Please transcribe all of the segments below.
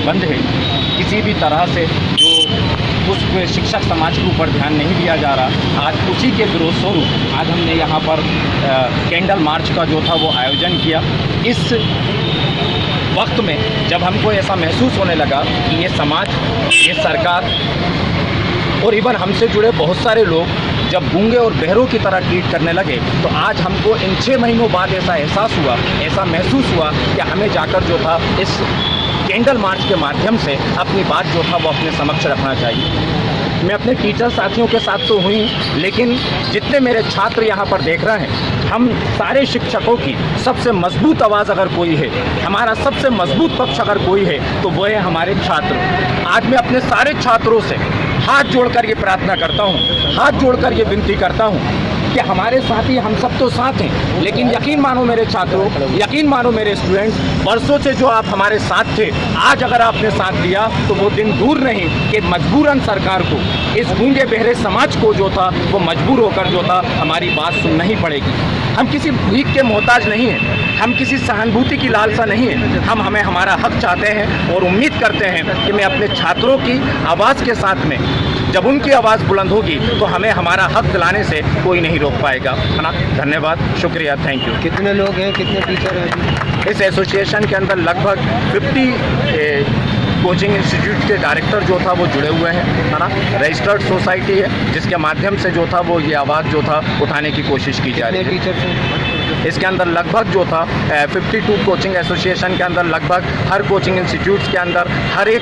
बंद है। किसी भी तरह से जो उस शिक्षक समाज के ऊपर ध्यान नहीं दिया जा रहा, आज उसी के विरोध स्वरूप आज हमने यहाँ पर कैंडल मार्च का जो था वो आयोजन किया। इस वक्त में जब हमको ऐसा महसूस होने लगा कि ये समाज, ये सरकार और इवन हमसे जुड़े बहुत सारे लोग जब गूंगे और बहरों की तरह ट्रीट करने लगे, तो आज हमको इन 6 महीनों बाद ऐसा एहसास हुआ, ऐसा महसूस हुआ कि हमें जाकर जो था इस कैंडल मार्च के माध्यम से अपनी बात जो था वो अपने समक्ष रखना चाहिए। मैं अपने टीचर साथियों के साथ तो हुई, लेकिन जितने मेरे छात्र यहाँ पर देख रहे हैं, हम सारे शिक्षकों की सबसे मजबूत आवाज़ अगर कोई है, हमारा सबसे मजबूत पक्ष अगर कोई है, तो वो है हमारे छात्र। आज मैं अपने सारे छात्रों से हाथ जोड़कर ये प्रार्थना करता हूँ, हाथ जोड़कर ये विनती करता हूँ कि हमारे साथी, हम सब तो साथ हैं, लेकिन यकीन मानो मेरे छात्रों, यकीन मानो मेरे स्टूडेंट्स, बरसों से जो आप हमारे साथ थे, आज अगर आपने साथ दिया तो वो दिन दूर नहीं कि मजबूरन सरकार को, इस गूंगे बहरे समाज को जो था वो मजबूर होकर जो था हमारी बात सुनना ही पड़ेगी। हम किसी भीख के मोहताज नहीं हैं, हम किसी सहानुभूति की लालसा नहीं है, हमें हमारा हक चाहते हैं और उम्मीद करते हैं कि मैं अपने छात्रों की आवाज़ के साथ में, जब उनकी आवाज़ बुलंद होगी तो हमें हमारा हक दिलाने से कोई नहीं रोक पाएगा, है ना। धन्यवाद, शुक्रिया, थैंक यू। कितने लोग हैं, कितने टीचर हैं इस एसोसिएशन के अंदर? लगभग 50 कोचिंग इंस्टीट्यूट के डायरेक्टर जो था वो जुड़े हुए हैं, है ना। रजिस्टर्ड सोसाइटी है जिसके माध्यम से जो था वो ये आवाज़ जो था उठाने की कोशिश की जा रही है। टीचर्स हैं इसके अंदर लगभग जो था 52 कोचिंग एसोसिएशन के अंदर लगभग हर कोचिंग इंस्टीट्यूट्स के अंदर हर एक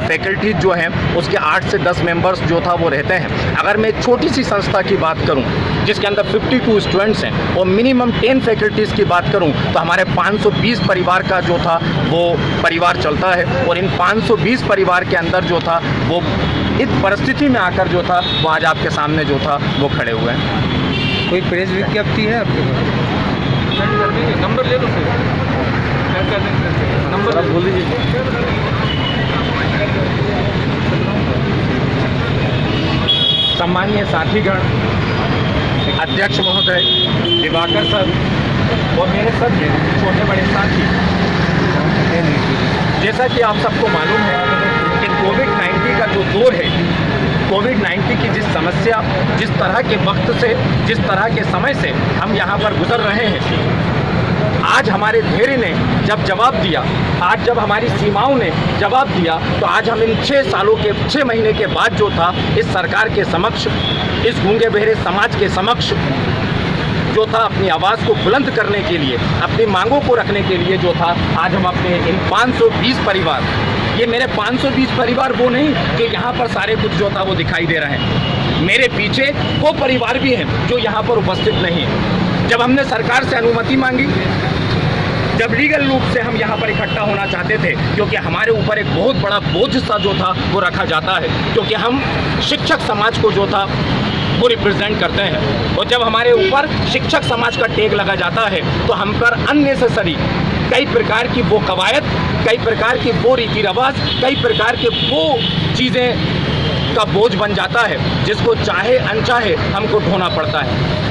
फैकल्टीज जो हैं उसके 8 से 10 मेंबर्स जो था वो रहते हैं। अगर मैं एक छोटी सी संस्था की बात करूं जिसके अंदर 52 स्टूडेंट्स हैं और मिनिमम 10 फैकल्टीज़ की बात करूं तो हमारे 520 परिवार का जो था वो परिवार चलता है, और इन 520 परिवार के अंदर जो था वो इस परिस्थिति में आकर जो था वो आज आपके सामने जो था वो खड़े हुए हैं। कोई प्रेस विज्ञप्ति है आपके पास? नंबर ले लो, नंबर बोल दीजिए। सम्मानीय साथीगण, अध्यक्ष महोदय, दिवाकर सर और मेरे सभी छोटे बड़े साथी, जैसा कि आप सबको मालूम है कि कोविड-19 का जो दौर है, कोविड-19 की जिस समस्या, जिस तरह के वक्त से, जिस तरह के समय से हम यहाँ पर गुजर रहे हैं, आज हमारे धैर्य ने जब जवाब दिया, आज जब हमारी सीमाओं ने जवाब दिया, तो आज हम इन 6 महीने के बाद जो था इस सरकार के समक्ष, इस गूंगे बहरे समाज के समक्ष जो था अपनी आवाज़ को बुलंद करने के लिए, अपनी मांगों को रखने के लिए जो था आज हम अपने इन 520 परिवार, ये मेरे 520 परिवार वो नहीं कि यहाँ पर सारे कुछ जो था वो दिखाई दे रहे हैं, मेरे पीछे वो परिवार भी हैं जो यहाँ पर उपस्थित नहीं हैं। जब हमने सरकार से अनुमति मांगी, जब लीगल रूप से हम यहाँ पर इकट्ठा होना चाहते थे, क्योंकि हमारे ऊपर एक बहुत बड़ा बोझ सा जो था वो रखा जाता है, क्योंकि हम शिक्षक समाज को जो था वो रिप्रेजेंट करते हैं, और जब हमारे ऊपर शिक्षक समाज का टैग लगा जाता है तो हम पर अननेसेसरी कई प्रकार की वो कवायद, कई प्रकार की वो रीति रिवाज, कई प्रकार के वो चीज़ें का बोझ बन जाता है जिसको चाहे अनचाहे हमको ढोना पड़ता है।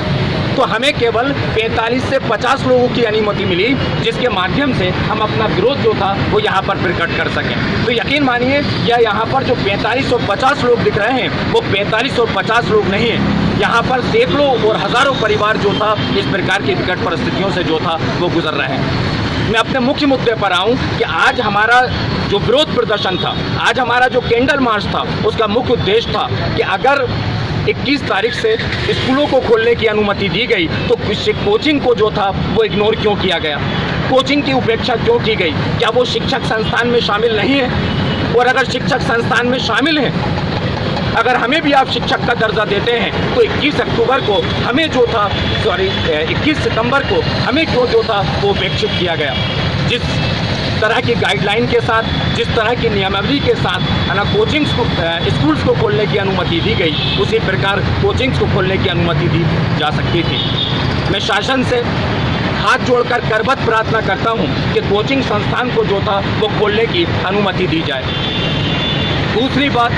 तो हमें केवल 45 से 50 लोगों की अनुमति मिली जिसके माध्यम से हम अपना विरोध जो था वो यहाँ पर प्रकट कर सकें। तो यकीन मानिए यह यहाँ पर जो 45 और 50 लोग दिख रहे हैं वो 45 और 50 लोग नहीं हैं, यहाँ पर सैकड़ों और हज़ारों परिवार जो था इस प्रकार की विकट परिस्थितियों से जो था वो गुजर रहे हैं। मैं अपने मुख्य मुद्दे पर आऊँ कि आज हमारा जो विरोध प्रदर्शन था, आज हमारा जो कैंडल मार्च था, उसका मुख्य उद्देश्य था कि अगर 21 तारीख से स्कूलों को खोलने की अनुमति दी गई तो कोचिंग को जो था वो इग्नोर क्यों किया गया, कोचिंग की उपेक्षा क्यों की गई? क्या वो शिक्षक संस्थान में शामिल नहीं है? और अगर शिक्षक संस्थान में शामिल हैं, अगर हमें भी आप शिक्षक का दर्जा देते हैं तो 21 अक्टूबर को हमें जो था 21 सितंबर को हमें क्यों जो था वो उपेक्षित किया गया? जिस तरह की गाइडलाइन के साथ, जिस तरह की नियमावली के साथ है ना कोचिंग्स को, स्कूल्स को खोलने की अनुमति दी गई, उसी प्रकार कोचिंग्स को खोलने की अनुमति दी जा सकती थी। मैं शासन से हाथ जोड़कर करबद्ध प्रार्थना करता हूं कि कोचिंग संस्थान को जो था वो खोलने की अनुमति दी जाए। दूसरी बात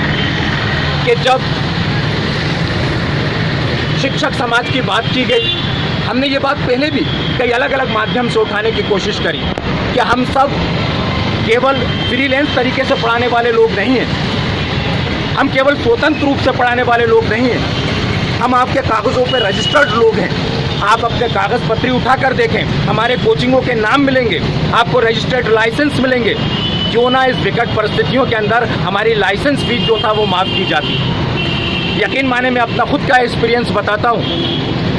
कि जब शिक्षक समाज की बात की गई, हमने ये बात पहले भी कई अलग अलग माध्यम से उठाने की कोशिश करी कि हम सब केवल फ्रीलांस तरीके से पढ़ाने वाले लोग नहीं हैं, हम केवल स्वतंत्र रूप से पढ़ाने वाले लोग नहीं हैं, हम आपके कागज़ों पे रजिस्टर्ड लोग हैं। आप अपने कागज़ पत्री उठा कर देखें, हमारे कोचिंगों के नाम मिलेंगे, आपको रजिस्टर्ड लाइसेंस मिलेंगे। क्यों ना इस विकट परिस्थितियों के अंदर हमारी लाइसेंस फीस जो था वो माफ़ की जाती। यकीन माने मैं अपना खुद का एक्सपीरियंस बताता हूँ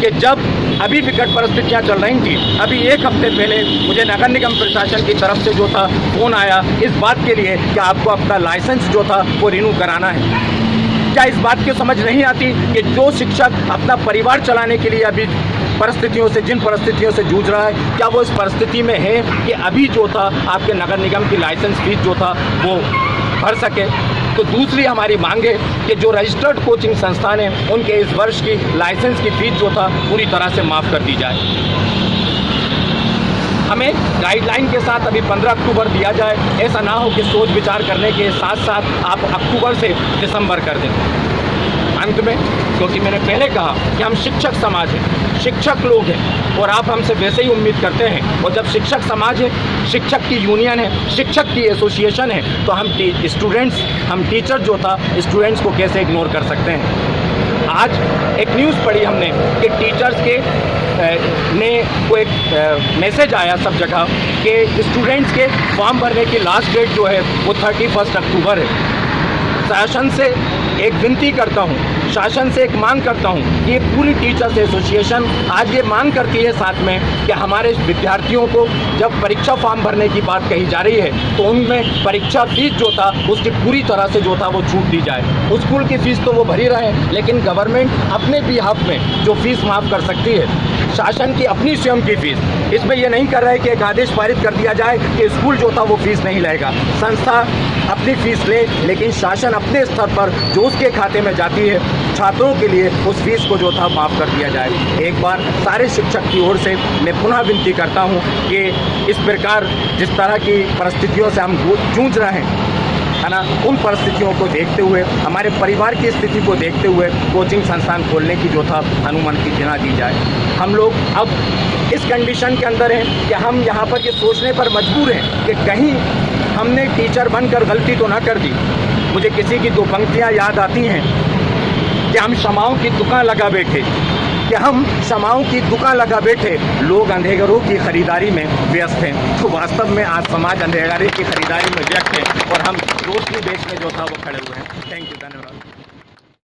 कि जब अभी विकट परिस्थितियाँ चल रही थी, अभी एक हफ्ते पहले मुझे नगर निगम प्रशासन की तरफ से जो था फ़ोन आया इस बात के लिए कि आपको अपना लाइसेंस जो था वो रिन्यू कराना है। क्या इस बात की समझ नहीं आती कि जो शिक्षक अपना परिवार चलाने के लिए अभी जिन परिस्थितियों से जूझ रहा है, क्या वो इस परिस्थिति में है कि अभी जो था आपके नगर निगम की लाइसेंस फीस जो था वो भर सके। तो दूसरी हमारी मांग है कि जो रजिस्टर्ड कोचिंग संस्थान हैं उनके इस वर्ष की लाइसेंस की फीस जो था पूरी तरह से माफ़ कर दी जाए। हमें गाइडलाइन के साथ अभी 15 अक्टूबर दिया जाए, ऐसा ना हो कि सोच विचार करने के साथ साथ आप अक्टूबर से दिसंबर कर दें। अंत में, क्योंकि मैंने पहले कहा कि हम शिक्षक समाज हैं, शिक्षक लोग हैं और आप हमसे वैसे ही उम्मीद करते हैं, और जब शिक्षक समाज है, शिक्षक की यूनियन है, शिक्षक की एसोसिएशन है, तो हम टीचर जो था स्टूडेंट्स को कैसे इग्नोर कर सकते हैं। आज एक न्यूज़ पढ़ी हमने कि टीचर्स के ने को एक मैसेज आया सब जगह कि स्टूडेंट्स के फॉर्म भरने की लास्ट डेट जो है वो 31 अक्टूबर है। शासन से एक विनती करता हूँ, शासन से एक मांग करता हूँ कि ये पूरी टीचर्स एसोसिएशन आज ये मांग करती है साथ में कि हमारे विद्यार्थियों को जब परीक्षा फॉर्म भरने की बात कही जा रही है तो उनमें परीक्षा फीस जो था उसकी पूरी तरह से जो था वो छूट दी जाए। स्कूल की फ़ीस तो वो भरी रहे, लेकिन गवर्नमेंट अपने बिहाफ में जो फ़ीस माफ़ कर सकती है, शासन की अपनी स्वयं की फीस, इसमें यह नहीं कर रहा है कि एक आदेश पारित कर दिया जाए कि स्कूल जो था वो फीस नहीं लेगा। संस्था अपनी फीस ले, लेकिन शासन अपने स्तर पर जो उसके खाते में जाती है छात्रों के लिए उस फीस को जो था माफ़ कर दिया जाए। एक बार सारे शिक्षक की ओर से मैं पुनः विनती करता हूँ कि इस प्रकार जिस तरह की परिस्थितियों से हम जूझ रहे हैं, है ना, उन परिस्थितियों को देखते हुए, हमारे परिवार की स्थिति को देखते हुए कोचिंग संस्थान खोलने की जो था अनुमति दी जाए। हम लोग अब इस कंडीशन के अंदर हैं कि हम यहाँ पर ये सोचने पर मजबूर हैं कि कहीं हमने टीचर बनकर गलती तो ना कर दी। मुझे किसी की दो पंक्तियाँ याद आती हैं कि हम क्षमाओं की दुकान लगा बैठे, लोग अंधेरों की खरीदारी में व्यस्त हैं। तो वास्तव में आज समाज अंधेरे की खरीदारी में व्यस्त है और हम रोशनी बेचने जो था वो खड़े हुए हैं। थैंक यू, धन्यवाद।